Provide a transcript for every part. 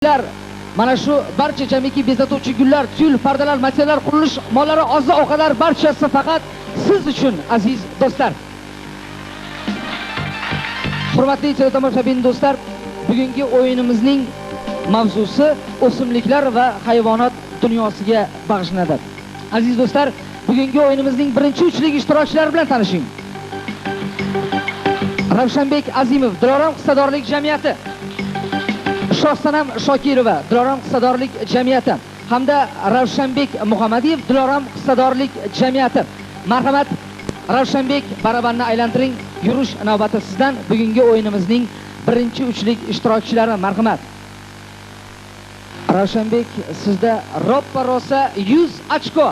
Mana shu barcha jamiki bezatuvchi gullar, tyul, pardalar, materiallar, qurilish mollari, oziq-ovqatlar barchasi faqat siz uchun, aziz do'stlar. Hurmatli teletomoshabin do'stlar, bugungi o'yinimizning mavzusi o'simliklar va hayvonot dunyosiga bag'ishlanadi. Aziz do'stlar, bugungi o'yinimizning birinchi uchlik ishtirokchilari bilan tanishing. Ravshanbek Azimov, Dilorom qissadorlik jamiyati. Shohsanam Shokirova, Dilorom qissadorlik jamiyati hamda Ravshanbek Muhammadiyev, Dilorom qissadorlik jamiyati. Marhamat, Ravshanbek, barabanni aylantiring. Yurish navbati sizdan. Bugungi o'yinimizning birinchi uchlik ishtirokchilari, marhamat. Ravshanbek, sizda roppa rosa 100 ochko.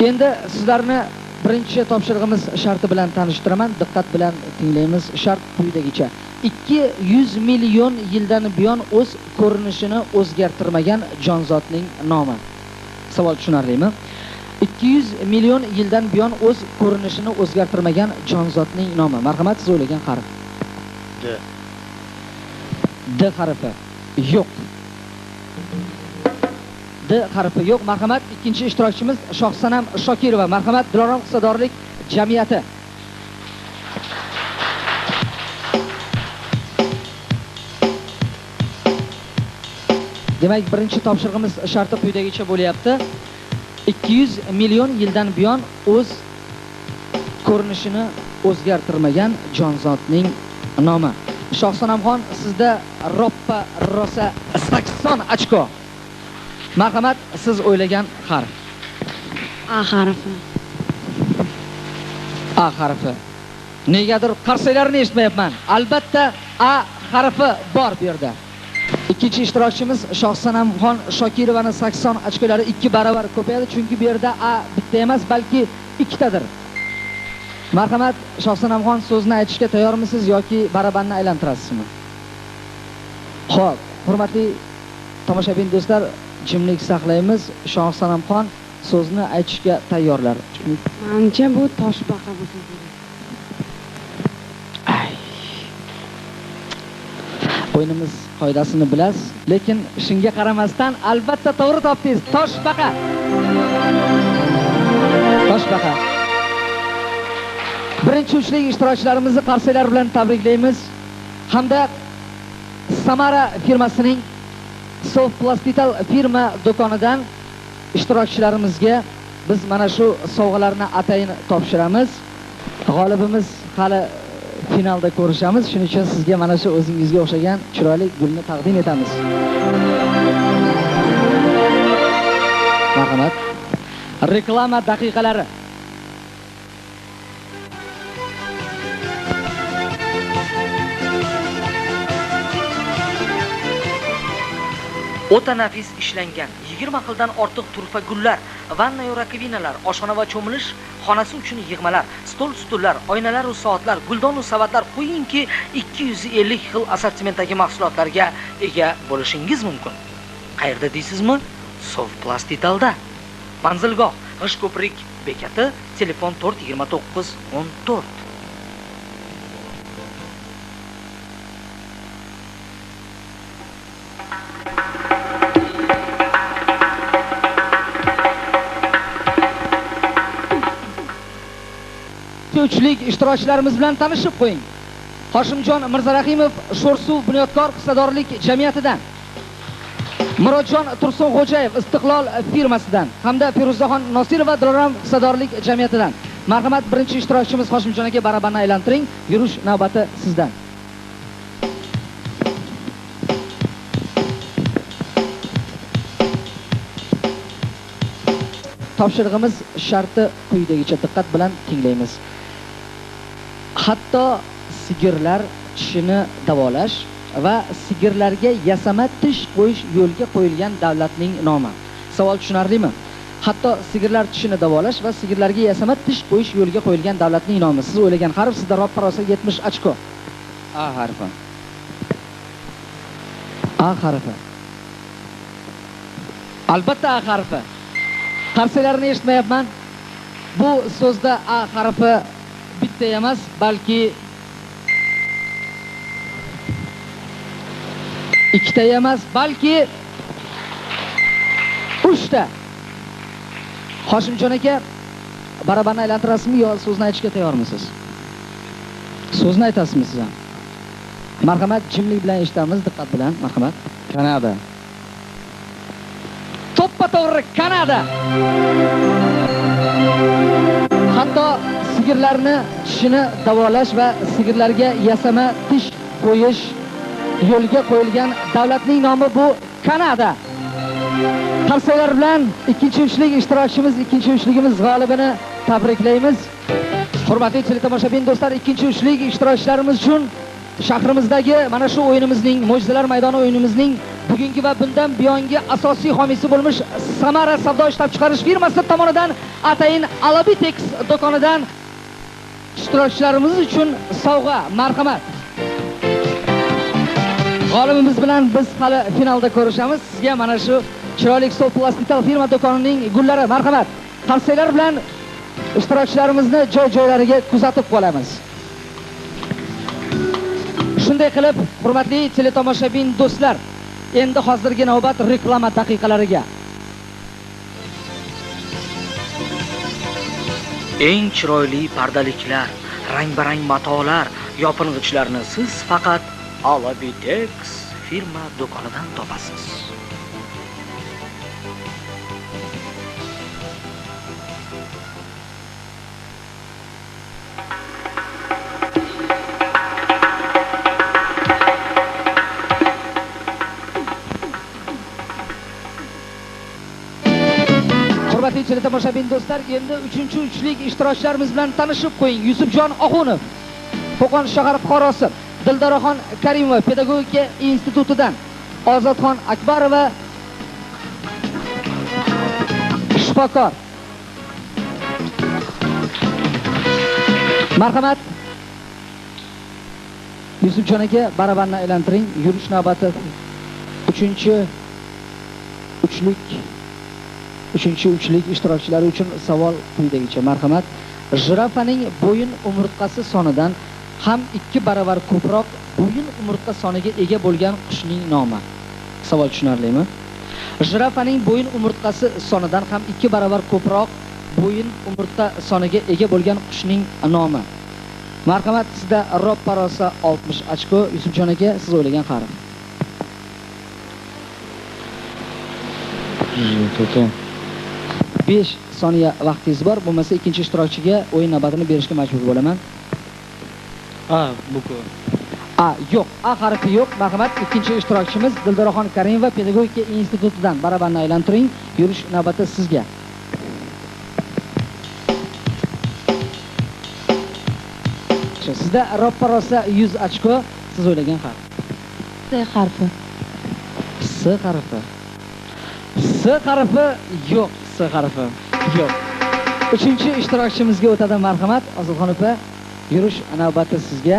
Endi sizlarni birinchi topshirig'imiz sharti bilan tanishtiraman. Diqqat bilan tinglaymiz. Shart quyidagicha: 200 million yildan buyon o'z ko'rinishini o'zgartirmagan jonzotning nomi. Savol tushunarlimi? 200 million yildan buyon o'z ko'rinishini o'zgartirmagan jonzotning nomi. Marhamat, siz o'ylagan harf. D. D harfi yo'q. D harfi yo'q. Marhamat, ikkinchi ishtirokchimiz Shohsanam Shokirova. Marhamat, Dilorom qissadorlik jamiyati. Demak, birinchi topshirig'imiz sharti quyidagicha bo'lyapti. 200 million yildan buyon o'z ko'rinishini o'zgartirmagan jonzotning nomi. Shohsanamxon, sizda roppa rosa 80 ochko. Marhamat, siz o'ylagan harf. A harfi. A harfi. Negadir qarsaylarini eshitmayapman. Albatta A harfi bor bu yerda. Ikkinchi ishtirokchimiz Shohsanamxon Shokirovaning 80 ochkolari 2 barobar ko'payadi, chunki bu yerda A bitta emas, balki ikkitadir. Marhamat, Shohsanamxon, so'zni aytishga tayyormisiz yoki barabanni aylantirasizmi? Xo'p, hurmatli tomoshabin do'stlar, jimlik saqlaymiz. Shohsanamxon so'zni aytishga tayyorlar. Menimcha bu toshbaqa bo'lsa kerak. O'yinimiz qoidasini bilasiz, lekin shunga qaramasdan albatta to'g'ri topdingiz. Toshbaqa. Toshbaqa. Birinchi uchlik ishtirokchilarimizni qarsaylar bilan tabriklaymiz hamda Samara firmasining Soft Plastital firma do'konidan ishtirokchilarimizga biz mana shu sovg'alarni atayin topshiramiz. G'olibimiz hali finalda ko'rishamiz. Shuning uchun sizga mana shu o'zingizga o'xshagan chiroyli gulni taqdim etamiz. Marhamat. Reklama daqiqalari. O'ta nafis ishlangan 20 xildan ortiq turfa gullar, vanna va rakvinalar, oshxona va cho'milish xonasi uchun yig'malar, stol-stullar, oynalar va soatlar, guldon va savatlar qo'yingki 250 xil assortimentdagi mahsulotlarga ega bo'lishingiz mumkin. Qayerda deysizmi? Soft Plastitalda. Manzilgoh: G'ishko'prik bekati, telefon 42914. Uchlik ishtirokchilarimiz bilan tanishib qo'ying. Hoshimjon Mirzarahimov, Sho'rsuv bunyodkor qissadorlik jamiyatidan. Murodjon Tursunxo'jayev, Istiqlol firmasidan hamda Feruzaxon Nosirova, Dilorom qissadorlik jamiyatidan. Marhamat, birinchi ishtirokchimiz Hoshimjon aka, barabanni aylantiring. Yurish navbati sizdan. Topshirig'imiz sharti quyidagicha, diqqat bilan tinglaymiz. Hatto sigirlar tishini davolash va sigirlarga yasama tish qo'yish yo'lga qo'yilgan davlatning nomi. Savol tushunarlimi? Hatto sigirlar tishini davolash va sigirlarga yasama tish qo'yish yo'lga qo'yilgan davlatning nomi. Siz o'ylagan harf, sizda roppa rosa 70 ochko. A harfi. A harfi. Albatta A harfi. Qarsaylarini eshitmayapman. Bu so'zda A harfi bitta emas, balki ikkita emas, balki 3 ta. Hoshimjon aka, barabarni aylantirasizmi yo so'zni aytishga tayyormisiz? So'zni aytasizmi siz ham? Marhamat, jimlik bilan eshitamiz, diqqat bilan, marhamat. Kanada. To'ppa-to'g'ri Kanada. Hatto sigirlarni tishini davolash va sigirlarga yasama tish qo'yish yo'lga qo'yilgan davlatning nomi bu Kanada. Qarsaklar bilan ikkinchi uchlik ishtirokchimiz, ikkinchi uchligimiz g'olibini tabriklaymiz. Hurmatli teletomoshabin do'stlar, ikkinchi uchlik ishtirokchilarimiz uchun shahrimizdagi mana shu o'yinimizning, Mo'jizalar maydoni o'yinimizning bugungi va bundan buyongi asosiy homiysi bo'lmish Samara savdo ishlab chiqarish firmasi tomonidan atayin Alabitex do'konidan ishtirokchilarimiz uchun sovg'a, marhamat. G'olibimiz bilan biz hali finalda ko'rishamiz. Sizga mana shu chiroyli Sol Plastikal firma do'konining gullari, marhamat. Qarsaklar bilan ishtirokchilarimizni joy-joylariga kuzatib qolamiz. Shunday qilib, hurmatli teletomoshabin do'stlar, endi hozirgi navbat reklama daqiqalariga. Eng chiroyli pardaliklar, rang-barang matolar, yopingichlarni siz faqat Alabitex firma do'konidan topasiz. Hurmatli teletomoshabin do'stlar, endi 3-uchlik ishtirokchilarimiz bilan tanishib qo'ying. Yusufjon Oxunov, Qo'qon shahar fuqarosi, Dildoraxon Karimova pedagogika institutidan, Ozodxon Akbarova shifokor. Marhamat. Yusufjon aka, barabarni aylantiring. Yurish navbati 3-uchlik ishtirokchilari uchun savol quyidagicha. Marhamat. Jirafaning bo'yin umurtqasi sonidan ham 2 barobar ko'proq bo'yin umurtqa soniga ega bo'lgan qushning nomi. Savol tushunarlimi? Jirafaning bo'yin umurtqasi sonidan ham 2 barobar ko'proq bo'yin umurtqa soniga ega bo'lgan qushning nomi. Marhamat, sizda roppa rosa 60 ochko. Yusufjon aka, siz o'ylagan harf. 5 soniya vaqtingiz bor. Bo'lmasa ikkinchi ishtirokchiga o'yin navbatini berishga majbur bo'laman. Buku. Yo'q. A harfi yo'q. Marhamat, ikkinchi ishtirokchimiz Dildoraxon Karimova pedagogika institutidan barabarni aylantiring. Yurish navbati sizga. Sizda roppa rosa 100 ochko. Siz o'ylagan harf. S harfi. S harfi. S harfi yo'q. S harfi yo'q. Uchinchi ishtirokchimizga o'tadi, marhamat. Ozodxon opa, yurish navbati sizga.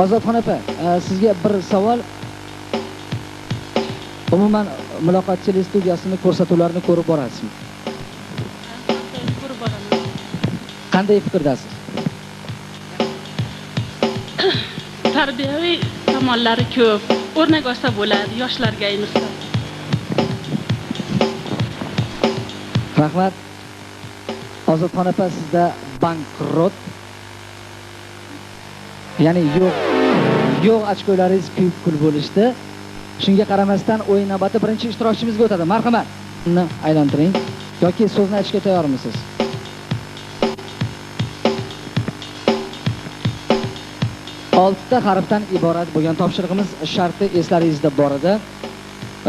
Ozodxon opa, sizga bir savol. Umuman muloqot telestudiyasini ko'rsatuvlarini ko'rib borasizmi? Ko'rib boraman. Qanday fikrdasiz? Tarbiyaviy tomonlari ko'p. O'rnak olsa bo'ladi yoshlarga ayniqsa. Rahmat. Ozodxon opa, sizda bankrot. Ya'ni yo'q ochkolaringiz kul bo'lishdi. Shunga qaramasdan o'yin navbati birinchi ishtirokchimizga o'tadi. Marhamat. Uni aylantiring yoki so'zni aytishga tayyormisiz? Oltita harfdan iborat bo'lgan topshirig'imiz sharti eslaringizda bor edi.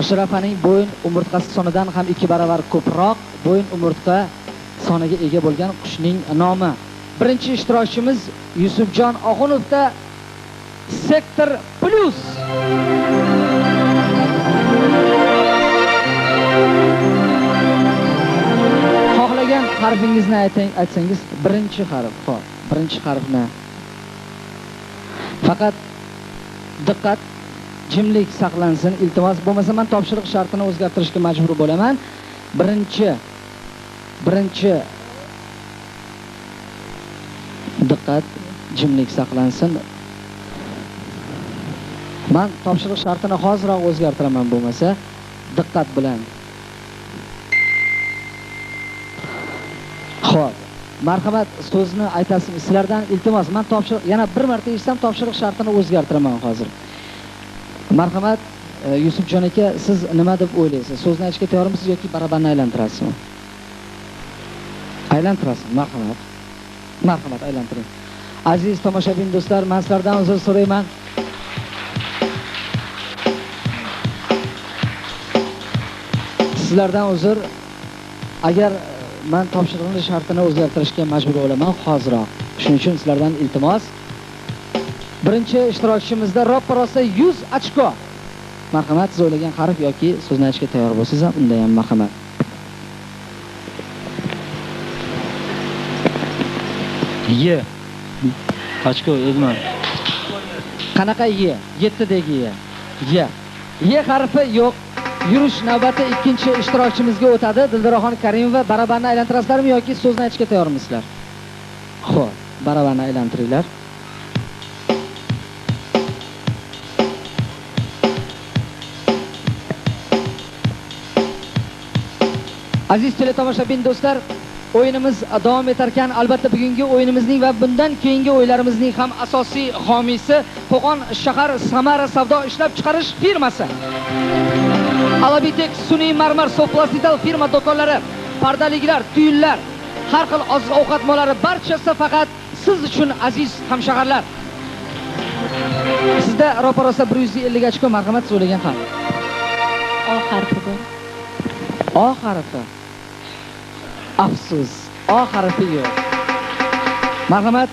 Jirafaning bo'yin umurtqasi sonidan ham 2 barobar ko'proq bo'yin umurtqa soniga ega bo'lgan qushning nomi. Birinchi ishtirokchimiz Yusufjon Oxunovda Sektor Plus. Xohlagan harfingizni aytsangiz, birinchi harf, xo'p, birinchi harfni. Faqat diqqat, jimlik saqlansin, iltimos. Bo'lmasa men topshiriq shartini o'zgartirishga majbur bo'laman. Birinchi Diqqat, jimlik saqlansin. Men topshiriq shartini hoziroq o'zgartiraman bo'lmasa, diqqat bilan. Xo'p, marhamat, so'zni aytasizmi? Sizlardan iltimos, men topshiriq yana bir marta eshitsam topshiriq shartini o'zgartiraman hozir. Marhamat, Yusufjon aka, siz nima deb o'ylaysiz? So'zni aytishga tayyormisiz yoki barabanni aylantirasizmi? Aylantirasiz, marhamat. Marhamat, aylantiring. Aziz tomoshabin do'stlar, men sizlardan uzr so'rayman. Sizlardan uzr. Agar men topshiriqning shartini o'zgartirishga majbur bo'laman hoziroq. Shuning uchun sizlardan iltimos. Birinchi ishtirokchimizda ro'ppa-rosa 100 ochko. Marhamat, siz o'ylagan harf yoki so'zni aytishga tayyor bo'lsangiz ham unda ham marhamat. Ye. Ochko o'zman. Qanaqa ye? 7 dagi ye. Ye. Ye harfi yo'q. Yurish navbati ikkinchi ishtirokchimizga o'tadi. Dildiroxon Karimova, barabanni aylantirasizlarmi yoki so'zni aytishga tayyormisizlar? Xo'p, barabanni aylantiringlar. Aziz teletomoshabin do'stlar, o'yinimiz davom etar ekan. Albatta bugungi o'yinimizning va bundan keyingi o'yinlarimizning ham asosiy homiysi Qo'qon shahar Samara savdo ishlab chiqarish firmasi. Alabitex sun'iy marmar so'plastal firma do'konlari, pardaliklar, tuyullar, har xil oziq-ovqat mollari barchasi faqat siz uchun aziz hamshaharlar. Sizda ro'pararosa 150 ochko, marhamat, so'ragan harf. O harfi bor. O harfi. Afsus, O harfi yo'q. Marhamat,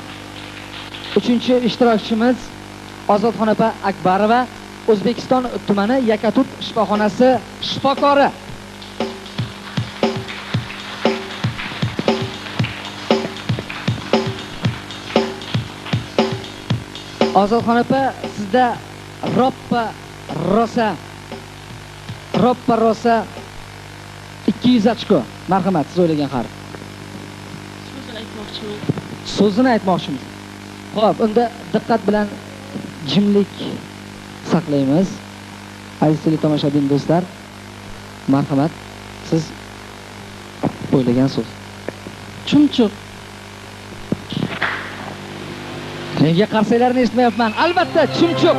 3-ishtirokchimiz Ozodxon opa Akbarova, O'zbekiston tumani Yakatut shifoxonasi shifokori. Ozodxon opa, sizda ro'ppa-rosa 200 ochko. Marhamat, siz o'ylagan harf. So'zini aytmoqchiman. So'zini aytmoqchimiz. Xo'p, unda diqqat bilan jimlik saqlaymiz. Aziz tomoshabin do'stlar, marhamat, siz o'ylagan so'z. Chumchuq. Nega qarsaylarni eshitmayapman? Albatta, chumchuq.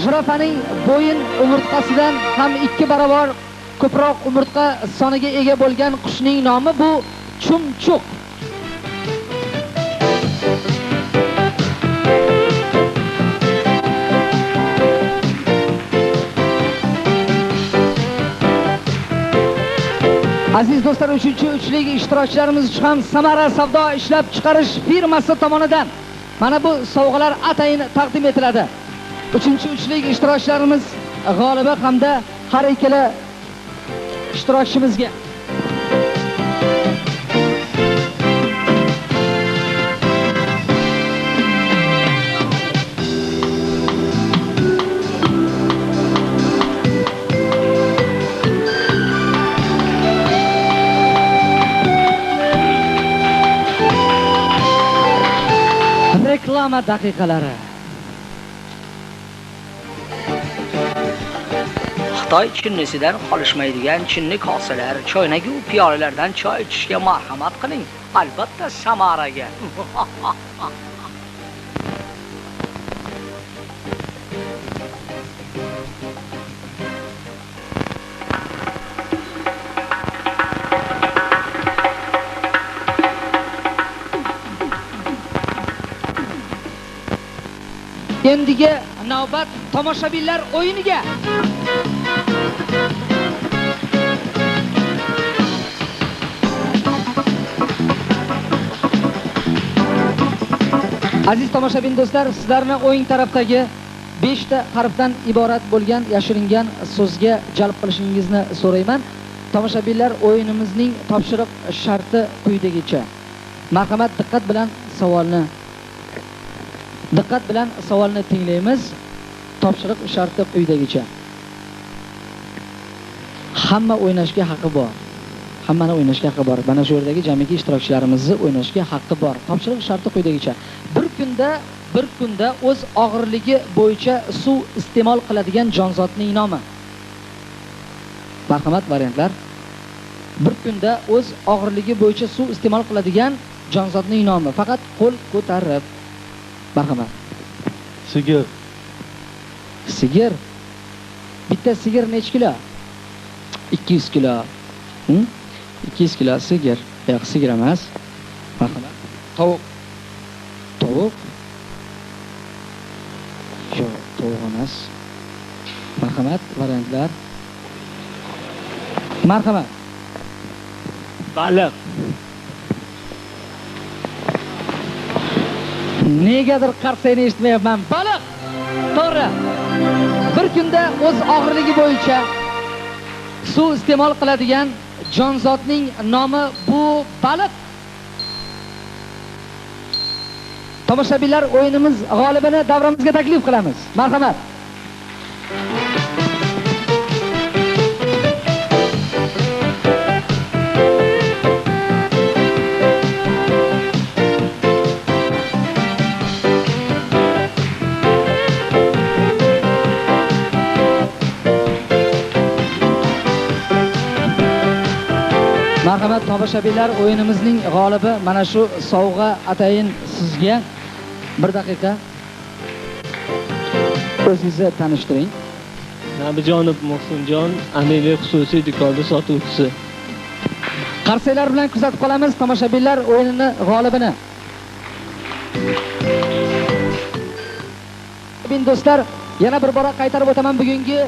Jirafaning bo'yin umurtqasidan ham 2 barobar ko'proq umurtqa soniga ega bo'lgan qushning nomi bu chumchuq. Aziz do'stlar, 3-uchlik ishtirokchilarimiz uchun ham Samara savdo ishlab chiqarish firmasi tomonidan mana bu sovg'alar atayin taqdim etiladi. 3-uchlik ishtirokchilarimiz g'olibi hamda har ikkala ishtirokchimizga reklama daqiqalari. Xitoy chinnisidan qolishmaydigan chinni kosalar, choynagu piyolalardan choy ichishga marhamat qiling. Albatta Samaraga. Endiga navbat tomoshabinlar o'yiniga. Aziz tomoshabin do'stlar, sizlarni o'yin tarafdagi 5 ta harfdan iborat bo'lgan yashiringan so'zga jalb qilishingizni so'rayman. Tomoshabinlar, o'yinimizning topshiriq sharti quyidagicha. Marhamat, diqqat bilan savolni tinglaymiz. Topshiriq sharti quyidagicha. Hamma o'ynashga haqqi bor. hammani o'ynashga haqqi bor. Mana shu yerdagi jamiki ishtirokchilarimizni o'ynashga haqqi bor. Topshiriq sharti quyidagicha. Bir kunda o'z og'irligi bo'yicha suv iste'mol qiladigan jonzotning nomi. Marhamat, variantlar. Bir kunda o'z og'irligi bo'yicha suv iste'mol qiladigan jonzotning nomi. Faqat qo'l ko'tarib. Marhamat. Sigir. Sigir. Bitta sigir necha kilo? 200 kilo. 200 kilo sigir. Yo'q, sigir emas. Marhamat. Tovuq. Tovuq. Yo'q, tovuq emas. Marhamat, variantlar. Marhamat. Baliq. Negadir qarsayni eshitmayapman. Baliq. To'g'ri. Bir kunda o'z og'irligi bo'yicha suv iste'mol qiladigan jonzotning nomi bu baliq. Tomoshabinlar, o'yinimiz g'olibini davramizga taklif qilamiz. Marhamat. Marhamat tomoshabinlar, o'yinimizning g'olibi mana shu sovg'a atayin sizga. 1 daqiqa. O'zingizni tanishtiring. Nabijonov Muhsinjon, Ameliya xususiy do'konda sotuvchisi. Qarsaylar bilan kuzatib qolamiz tomoshabinlar o'yinini g'olibini. Do'stlar, yana bir bora qaytarib o'taman, bugungi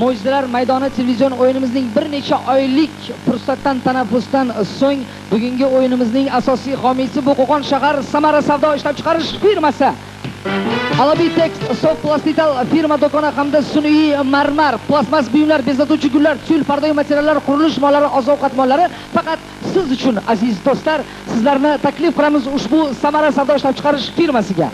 Mo'jizalar maydoni televizion o'yinimizning bir necha oylik fursatdan tanaffusdan so'ng bugungi o'yinimizning asosiy homiysi bu Qo'qon shahar Samara savdo ishlab chiqarish firmasi. Alabitex Soft Plastital firma do'koni hamda sun'iy marmar, plasmas buyumlar, bezatuvchi gullar, tyul, pardoyi materiallar, qurilish mollari, oziq-ovqat mollari faqat siz uchun aziz do'stlar, sizlarni taklif qilamiz ushbu Samara savdo ishlab chiqarish firmasiga.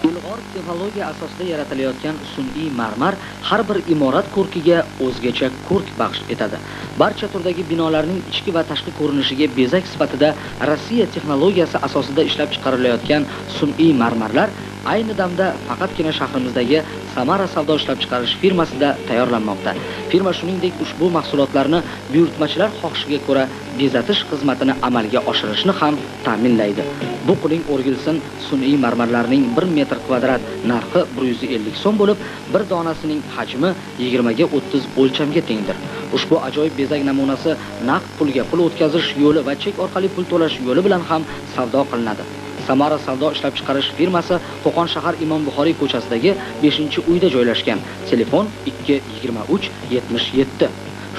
Ilg'or texnologiya asosida yaratilayotgan sun'iy marmar har bir imorat ko'rkiga o'zgacha ko'rk baxsh etadi. Barcha turdagi binolarning ichki va tashqi ko'rinishiga bezak sifatida Rossiya texnologiyasi asosida ishlab chiqarilayotgan sun'iy marmarlar ayni damda faqatgina shahrimizdagi Samara savdo ishlab chiqarish firmasida tayyorlanmoqda. Firma shuningdek ushbu mahsulotlarni buyurtmachilar xohishiga ko'ra bezatish xizmatini amalga oshirishni ham ta'minlaydi. Bu qiling o'rgilsin sun'iy marmarlarning 1 metr kvadrat narxi 150 so'm bo'lib, bir donasining hajmi 20 ga 30 o'lchamga tengdir. Ushbu ajoyib bezak namunasi naqd pulga pul o'tkazish yo'li va chek orqali pul to'lash yo'li bilan ham savdo qilinadi. Samara savdo ishlab chiqarish firmasi Qo'qon shahar Imom Buxoriy ko'chasidagi 5-uyda joylashgan. Telefon 22377.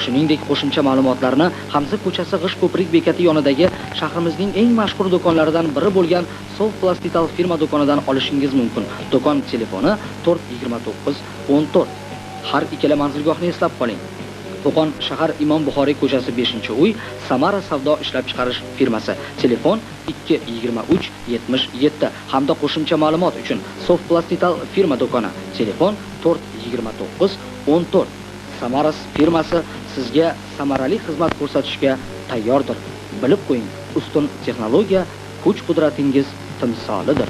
Shuningdek, qo'shimcha ma'lumotlarni Hamza ko'chasi G'ish ko'prik bekati yonidagi shahrimizning eng mashhur do'konlaridan biri bo'lgan Soft Plastital firma do'konidan olishingiz mumkin. Do'kon telefoni 42914. Har ikkala manzilgohni eslab qoling. Qo'qon shahar Imom Buxoriy ko'chasi 5-uy, Samara savdo ishlab chiqarish firmasi. Telefon 22377 hamda qo'shimcha ma'lumot uchun Soft Plastital firma do'koni. Telefon 42914. Samara firmasi sizga samarali xizmat ko'rsatishga tayyordir. Bilib qo'ying, ustun texnologiya kuch-qudratingiz timsolidir.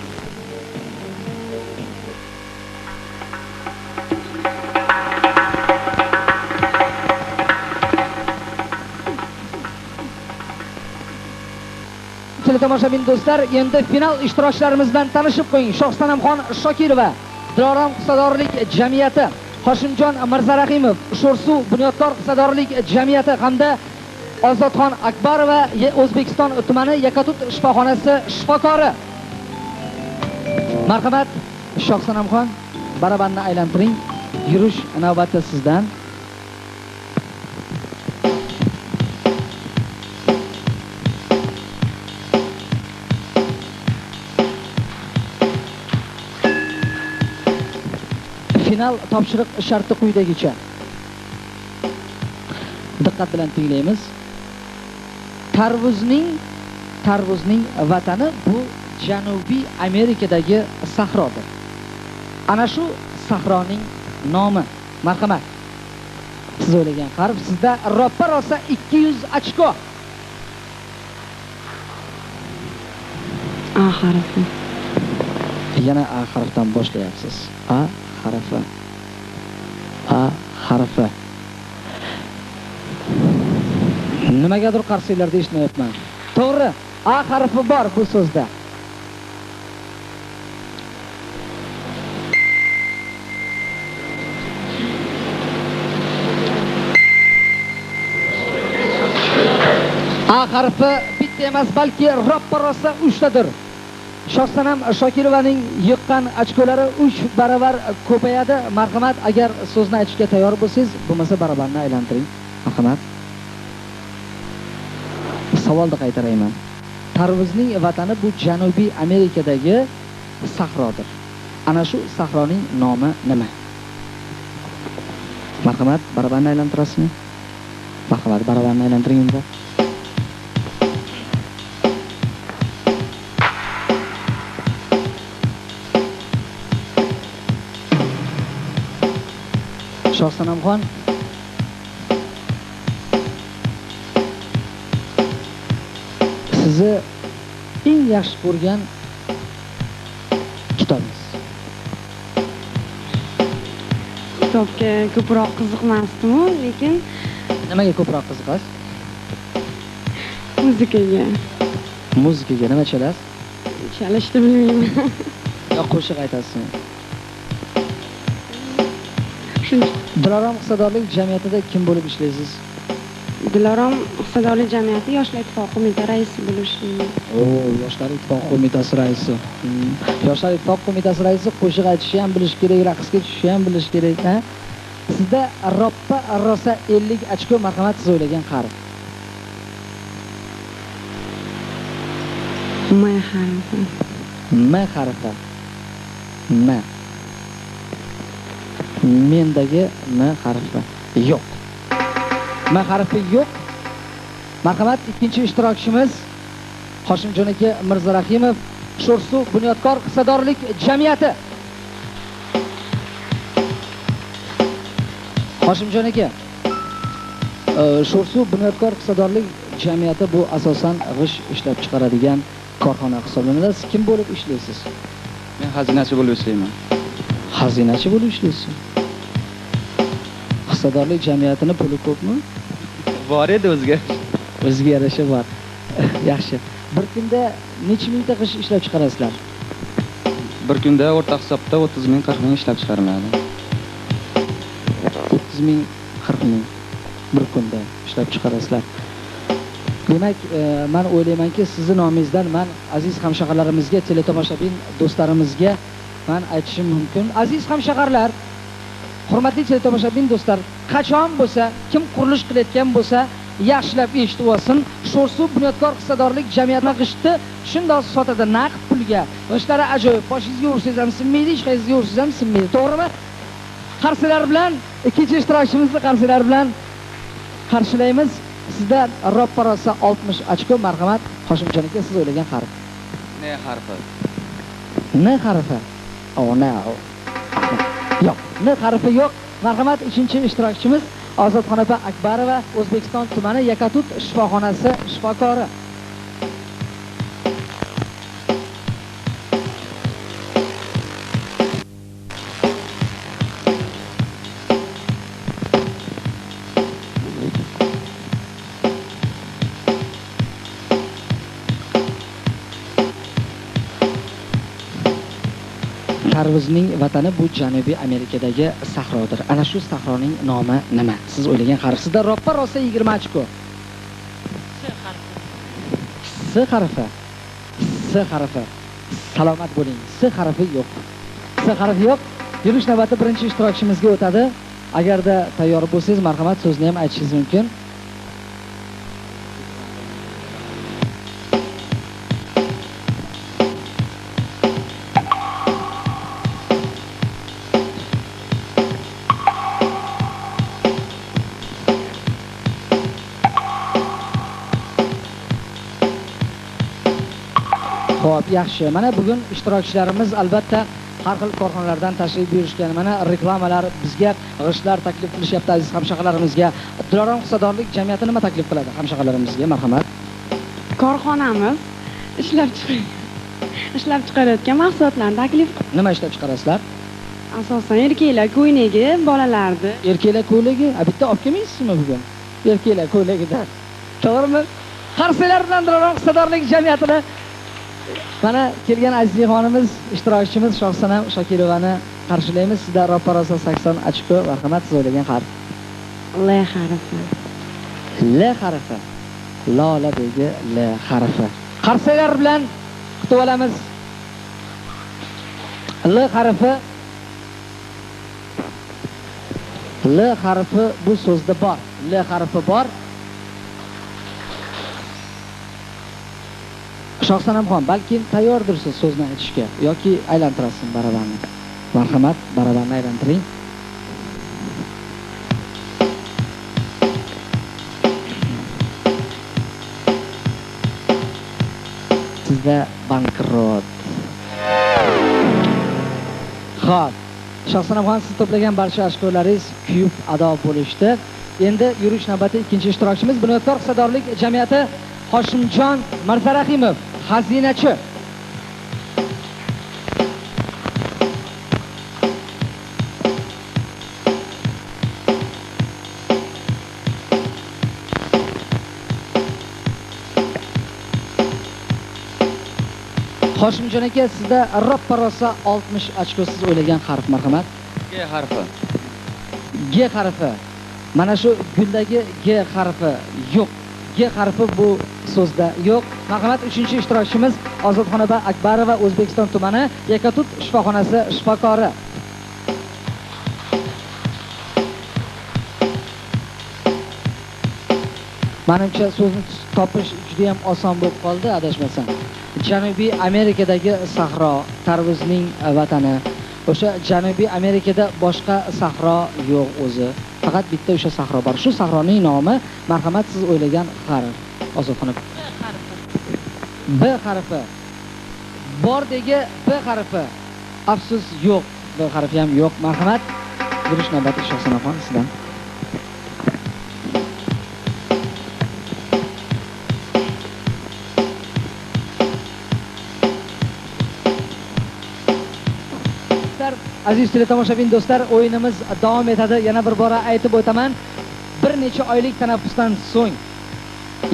Tomoshabin do'stlar, endi final ishtirokchilarimiz bilan tanishib qo'ying. Shohsanamxon Shokirova, Dilorom Hisobdorlik jamiyati, Hoshimjon Mirzarahimov, Sho'rsuv bunyodkor hisobdorlik jamiyati hamda Ozodxon Akbarova, O'zbekiston tumani Yakatut shifoxonasi shifokori. Marhamat, Shohsanamxon, barabanni aylantiring. Yurish navbati sizdan. Final topshiriq sharti quyidagicha. Diqqat bilan tinglaymiz. Tarvuzning vatani bu Janubiy Amerikadagi sahrodir. Ana shu sahroning nomi. Marhamat. Siz o'ylagan harf sizda ro'ppa rosa 200 ochko. harfi. Yana A harfidan boshlayapsiz. A harfi. A harfi. Nimagadir qarsiylarda eshitmayapman. To'g'ri, A harfi bor bu so'zda. A harfi bitta emas, balki roppa-rosa 3 tadir. Shohsanam Shokirovaning yiqqan ochkolari 3 baravar ko'payadi. Marhamat, agar so'zni aytishga tayyor bo'lsangiz, bo'lmasa barabarni aylantiring. Marhamat. Savolni qaytarayman. Tarvuzning vatani bu Janubiy Amerikadagi sahrodir. Ana shu sahroning nomi nima? Marhamat, barabarni aylantirasizmi? Marhamat, barabarni aylantiring unda. Shohsanamxon sizni eng yaxshi ko'rgan kitobingiz. Kitobga ko'proq qiziqmasdim-ku, lekin Nimaga ko'proq qiziqasiz? muzikaga. Muzikaga nima chalasiz? Chalishni bilmayman. Yo qo'shiq aytasizmi? Shuncha. Dilorom iqtisodiyotlik jamiyatida kim bo'lib ishlaysiz? Dilorom iqtisodiyotlik jamiyati Yoshlar ittifoqi qo'mita raisi bo'lishim. Yoshlar ittifoqi qo'mitasi raisi. Yoshlar ittifoqi qo'mitasi raisi qo'shiq aytishni ham bilish kerak, raqsga tushishni ham bilish kerak, ha? Sizda roppa rosa 50 ochko, marhamat, siz o'ylagan harf. M harfi. M harfi. M. Mendagi M harfi yo'q. M harfi yo'q. Marhamat, ikkinchi ishtirokchimiz Hoshimjon aka Mirzarahimov, Sho'rsuv bunyodkor hissadorlik jamiyati. Hoshimjon aka, Sho'rsuv bunyodkor hissadorlik jamiyati bu asosan g'ish ishlab chiqaradigan korxona hisoblanadi. Siz kim bo'lib ishlaysiz? Men xazinachi bo'lib ishlayman. Xazinachi bo'lib ishlaysiz. Hissadorlik jamiyatining puli ko'pmi? Bor edi o'ziga. O'ziga yarasha bor. Yaxshi. Bir kunda necha mingta g'ish ishlab chiqarasizlar? Bir kunda o'rta hisobda 30 ming 40 ming ishlab chiqariladi. 30 ming 40 ming bir kunda ishlab chiqarasizlar. Demak, men o'ylaymanki, sizning nomingizdan men aziz hamshahirlarimizga, teletomoshabin do'stlarimizga men aytishim mumkin. Aziz hamshahirlar, hurmatli teletomoshabin do'stlar, qachon bo'lsa, kim qurilish qilayotgan bo'lsa, yaxshilab eshitib olsin. Sho'rsuv bunyodkor hissadorlik jamiyati g'ishtni shundoq sotadi naqd pulga. G'ishtlari ajoyib. Boshingizga ursangiz ham sinmaydi, hech qaysingizga ursangiz ham sinmaydi. To'g'rimi? Qarsilar bilan ikkinchi ishtirokchimizni qarsilar bilan qarshilaymiz. Sizda roppa-rosa 60 ochko, marhamat. Hoshimjon aka, siz o'ylagan harf. Ne harfi? N harfi. No. Yo'q, N harfi yo'q. Marhamat, uchinchi ishtirokchimiz Ozodxon opa Akbarova, O'zbekiston tumani Yakatut shifoxonasi shifokori. Tarvuzning vatani bu Janubiy Amerikadagi sahrodir. Ana shu sahroning nomi nima? Siz o'ylagan harf. Sizda roppa rosa 20 ochko. S harfi. S harfi. Salomat bo'ling. S harfi yo'q. S harfi yo'q. Yurish navbati birinchi ishtirokchimizga o'tadi. Agarda tayyor bo'lsangiz, marhamat, so'zni ham aytishingiz mumkin. Xo'p, yaxshi. Mana bugun ishtirokchilarimiz albatta har xil korxonalardan tashrif buyurishgan. Mana reklamalar bizga g'ishtlar taklif qilishyapti aziz hamshahirlarimizga. Dilorom hissadorlik jamiyati nima taklif qiladi hamshahirlarimizga? Marhamat. Korxonamiz ishlab chiqargan ishlab chiqarayotgan mahsulotlarni taklif Nima ishlab chiqarasizlar? asosan erkaklar ko'ylagi, bolalarni. Erkaklar ko'ylagi, bitta olib kelmaysizmi bugun? Erkaklar ko'ylagidan. To'g'rimi? Qarsaklar bilan Dilorom Hisadorlik jamiyatida mana kelgan azizxonimiz, ishtirokchimiz Shohsanam Shokirovani qarshilaymiz. Sizda ro'parosa 80 ochko, marhamat, siz o'ylagan harf. L harfi. L harfi. Loladagi L harfi. Qarsaklar bilan kutib olamiz. L harfi. L harfi bu so'zda bor. L harfi bor. Shohsanamxon, balki tayyordirsiz so'zni aytishga yoki aylantirasiz barabanni. Marhamat, barabanni aylantiring. Sizda bankrot. Xo'p. Shohsanamxon, siz to'plagan barcha ashkolaringiz kuyib ado bo'lishdi. Endi yurish navbati ikkinchi ishtirokchimiz Bunyodkor Hisadorlik jamiyati Hoshimjon Mirzarahimov, xazinachi. Hoshimjon aka, sizda ro'parosa 60 ochko siz o'ylagan harf, marhamat. G harfi. G harfi. Mana shu guldagi G harfi yo'q. G harfi bu so'zda yo'q. Marhamat, 3-ishtirokchimiz Ozodxonaba Akbarova, O'zbekiston tumani Yakatut shifoxonasi shifokori. Menimcha so'zni topish juda ham oson bo'lib qoldi, adashmasam. Janubiy Amerikadagi sahro, tarvuzning vatani. O'sha Janubiy Amerikada boshqa sahro yo'q o'zi. Faqat bitta o'sha sahro bor. Shu sahroning nomi, marhamat, siz o'ylagan harf. Ozodxona. B harfi. Bordagi B harfi. Afsus, yo'q. B harfi ham yo'q. Marhamat, yurish navbati Shohsanamxon sizdan. Aziz teletomoshabin do'stlar, o'yinimiz davom etadi. Yana bir bora aytib o'taman. Bir necha oylik tanaffusdan so'ng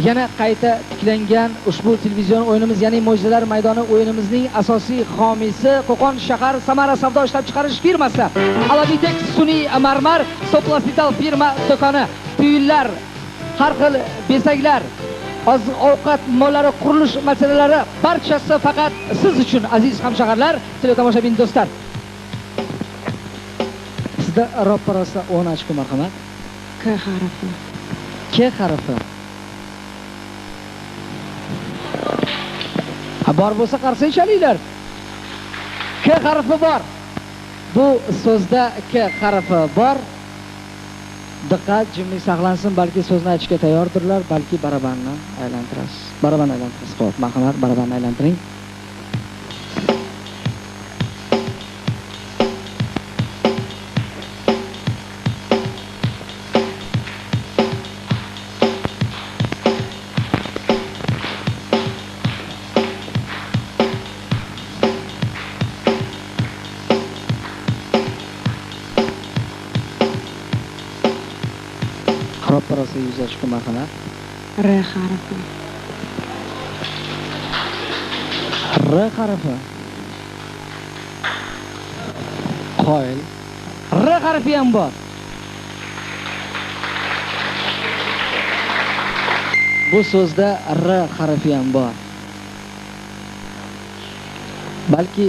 yana qayta tiklangan ushbu televizion o'yinimiz, ya'ni Mo'jizalar maydoni o'yinimizning asosiy homiysi Qo'qon shahar Samara savdo ishlab chiqarish firmasi Alabitex sun'iy marmar Soplaspital firma do'koni, tuyullar, har xil bezaklar, oziq-ovqat mollari, qurilish masalalari barchasi faqat siz uchun aziz hamshaharlar, teletomoshabin do'stlar. Sizda ro'parosa 10 ochko, marhamat. K harfi. K harfi. Bor bo'lsa qarsak chalinglar. K harfi bor. Bu so'zda K harfi bor. Diqqat, jimlik saqlansin, balki so'zni aytishga tayyordirlar, balki barabanni aylantirasiz. Barabanni aylantirasiz. Xo'p, marhamat, barabanni aylantiring. Ro'parosa 100 ochko, marhamat. R harfi. R harfi. Qoyil. R harfi ham bor. Bu so'zda R harfi ham bor. Balki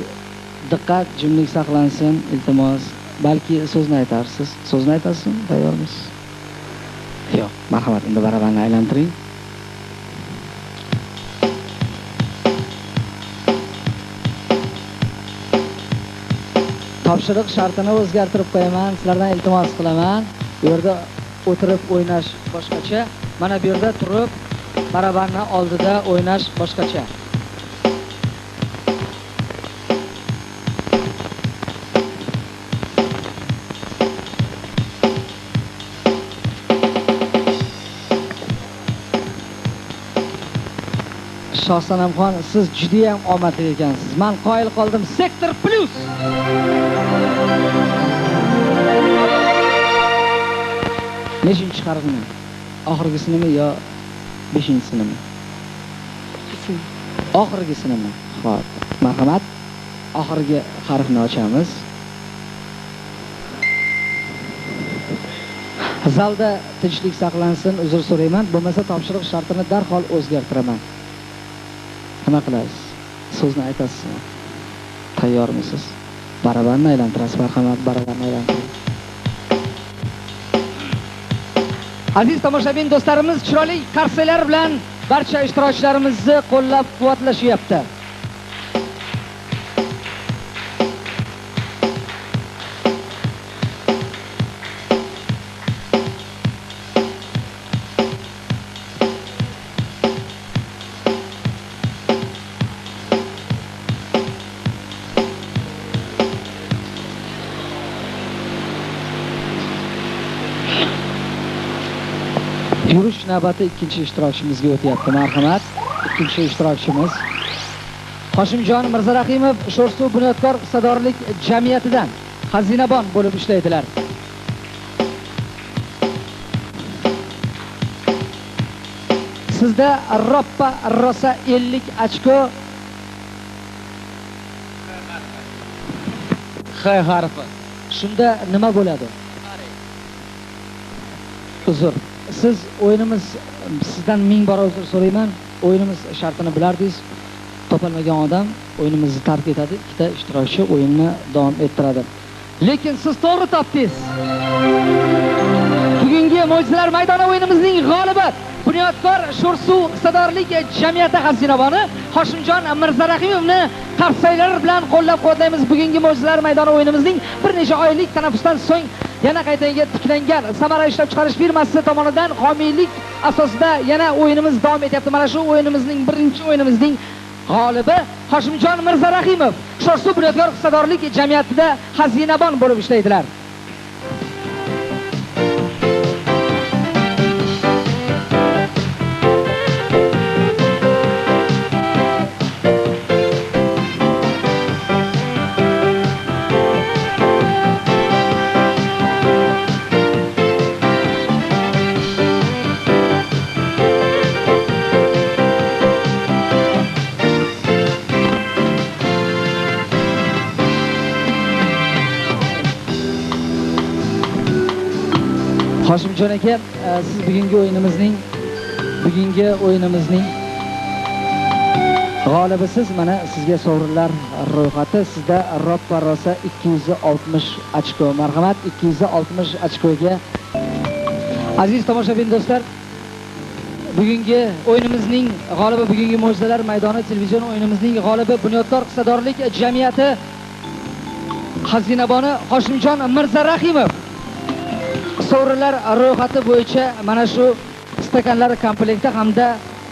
diqqat, jimlik saqlansin, iltimos. Balki so'zni aytarsiz. So'zni aytasizmi? Tayyormisiz? Yo'q, marhamat, endi barabanni aylantiring. Topshiriq shartini o'zgartirib qo'yaman. Sizlardan iltimos qilaman. Bu yerda o'tirib o'ynash boshqacha. Mana bu yerda turib barabanni oldida o'ynash boshqacha. Shohsanamxon, siz juda ham omadli ekansiz. Men qoyil qoldim. Sektor plus. Nechinchi harfmi? Oxirgisinimi yo 5-sinimi? Oxirgisinimi? Xo'p, marhamat. Oxirgi harfni ochamiz. Zalda tinchlik saqlansin, uzr so'rayman. Bo'lmasa topshiriq shartini darhol o'zgartiraman. Nima qilasiz? So'zni aytasizmi? Tayyormisiz? Barabarni aylantirasiz, marhamat, barabarni aylantiring. Aziz tomoshabin do'stlarimiz, chiroyli qarsaklar bilan barcha ishtirokchilarimizni qo'llab-quvvatlashyapti. Yurish navbati ikkinchi ishtirokchimizga o'tyapti. Marhamat, ikkinchi ishtirokchimiz Hoshimjon Mirzarahimov Sho'rsuv bunyodkor hissadorlik jamiyatidan xazinabon bo'lib ishlaydilar. Sizda roppa rosa 50 ochko X harfi. Shunda nima bo'ladi? Uzr. Siz o'yinimiz sizdan 1000 bora uzr so'rayman. O'yinimiz shartini bilardingiz. Topolmagan odam o'yinimizni tark etadi. Ikkita ishtirokchi o'yinni davom ettiradi. Lekin siz to'g'ri topdingiz. Bugungi mo'jizalar maydoni o'yinimizning g'olibi Bunyodkor Sho'rsuv hissadorlik jamiyati xazinaboni Hoshimjon Mirzarahimovni qarsaklar bilan qo'llab-quvvatlaymiz. Bugungi mo'jizalar maydoni o'yinimizning bir necha oylik tanaffusdan so'ng yana qaytaga tiklangan Samara ishlab chiqarish firmasi tomonidan homiylik asosida yana o'yinimiz davom etyapti. Mana shu o'yinimizning birinchi o'yinimizning g'olibi Hoshimjon Mirzarahimov Sho'rsuv bunyodkor hissadorlik jamiyatida xazinabon bo'lib ishlaydilar. Hoshimjon aka, siz bugungi o'yinimizning g'olibisiz. Mana sizga sovrinlar ro'yxati. Sizda roppa rosa 260 ochko. Marhamat, 260 ochkoga. Aziz tomoshabin do'stlar, bugungi o'yinimizning g'olibi, bugungi mo'jizalar maydoni televizion o'yinimizning g'olibi Bunyodkor hissadorlik jamiyati xazinaboni Hoshimjon Mirzarahimov. Sovrinlar ro'yxati bo'yicha mana shu stakanlar komplekti hamda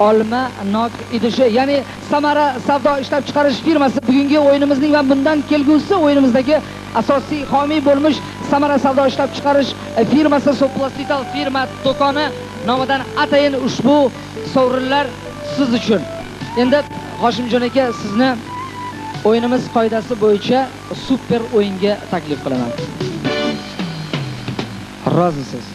olma nok idishi, ya'ni Samara savdo ishlab chiqarish firmasi bugungi o'yinimizning va bundan kelgusi o'yinimizdagi asosiy homiy bo'lmish Samara savdo ishlab chiqarish firmasi Soplastital firma do'koni nomidan atayin ushbu sovrinlar siz uchun. Endi Hoshimjon aka, sizni o'yinimiz qoidasi bo'yicha super o'yinga taklif qilaman. Rozisiz.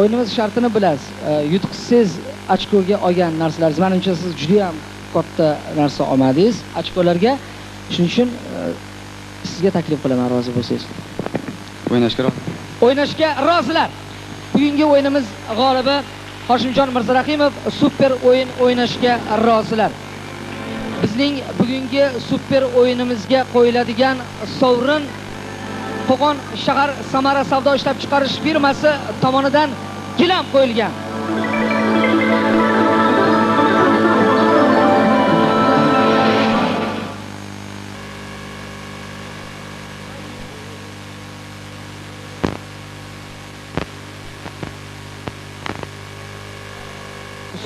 O'yinimiz shartini bilasiz. Yutqisiz ochkoga olgan narsalaringiz, menimcha siz juda ham katta narsa olmadingiz ochkolarga. Shuning uchun sizga taklif qilaman, rozi bo'lsangiz. O'ynashga rozilar. Bugungi o'yinimiz g'olibi Hoshimjon Mirzarahimov super o'yin o'ynashga rozilar. Bizning bugungi super o'yinimizga qo'yiladigan sovrin Qo'qon shahar Samara savdo ishlab chiqarish firmasi tomonidan gilam qo'yilgan.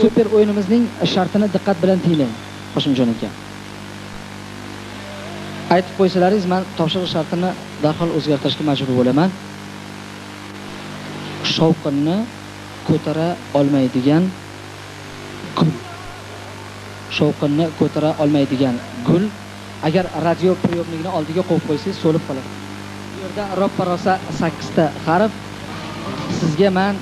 Super o'yinimizning shartini diqqat bilan tinglang, Hoshimjon aka. Aytib qo'ysalaringiz, men topshiriq shartini darhol o'zgartirishga majbur bo'laman. Shovqinni ko'tara olmaydigan shovqinni ko'tara olmaydigan gul. Agar radio priyomnikni oldiga qo'yib qo'ysangiz so'lib qoladi. Bu yerda roppa rosa 8 ta harf. Sizga men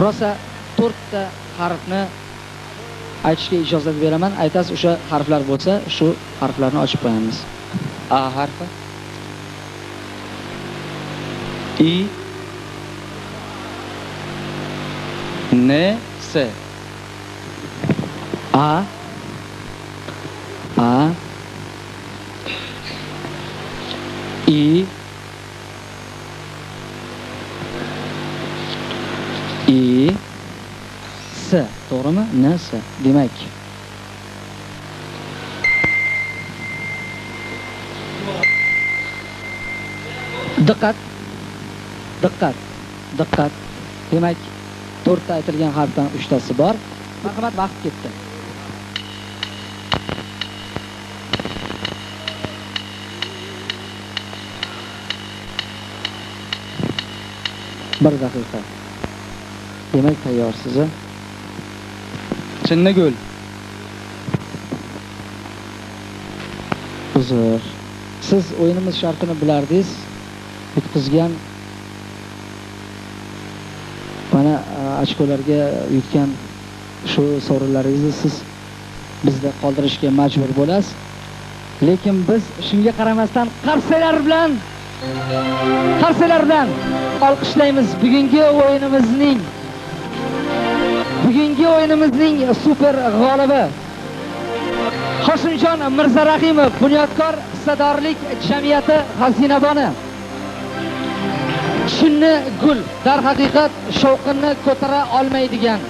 rosa 4 ta harfni aytishga ijozat beraman. Aytasiz, o'sha harflar bo'lsa, shu harflarni ochib qo'yamiz. A harfi, I, N, S. A, I, S. To'g'rimi? N, S. Demak, diqqat. Demak, 4 ta aytilgan harfdan 3 tasi bor. Marhamat, vaqt ketdi. Bir daqiqa. Demak, tayyorsiz. Chinnigul. Uzr. Siz o'yinimiz shartini bilardingiz. Yutqizgan mana ochkolarga yutgan shu sovrinlaringizni siz bizda qoldirishga majbur bo'lasiz. Lekin biz shunga qaramasdan qarsalar bilan olqishlaymiz bugungi o'yinimizning super g'olibi Hoshimjon Mirzarahimov, Bunyodkor hissadorlik jamiyati xazinadoni. Chinni gul, darhaqiqat shovqinni ko'tara olmaydigan.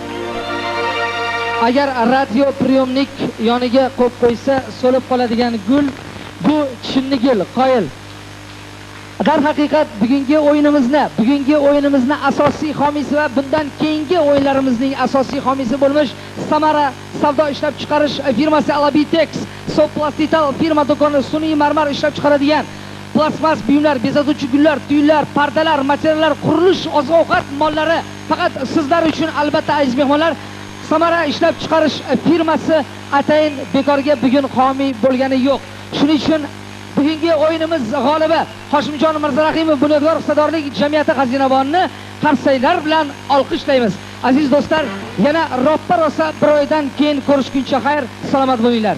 Agar radio priyomnik yoniga qo'yib qo'ysa, so'lib qoladigan gul, bu chinni gul, qoyil. Darhaqiqat bugungi o'yinimizni asosiy homiysi va bundan keyingi o'yinlarimizning asosiy homiysi bo'lmish Samara savdo ishlab chiqarish firmasi Alabitex Soplastital firma do'koni sun'iy marmar ishlab chiqaradigan plasmas buyumlar, bezatuvchi gullar, tuylar, pardalar, materiallar, qurilish, oziq-ovqat mollari faqat sizlar uchun, albatta aziz mehmonlar. Samara ishlab chiqarish firmasi atayin bekorga bugun homiy bo'lgani yo'q. Shuning uchun bugungi o'yinimiz g'olibi Hoshimjon Mirzarahimov, Bunyodkor hissadorlik jamiyati xazinabonni qarsaylar bilan olqishlaymiz. Aziz do'stlar, yana roppa rosa bir oydan keyin ko'rishguncha xayr, salomat bo'linglar.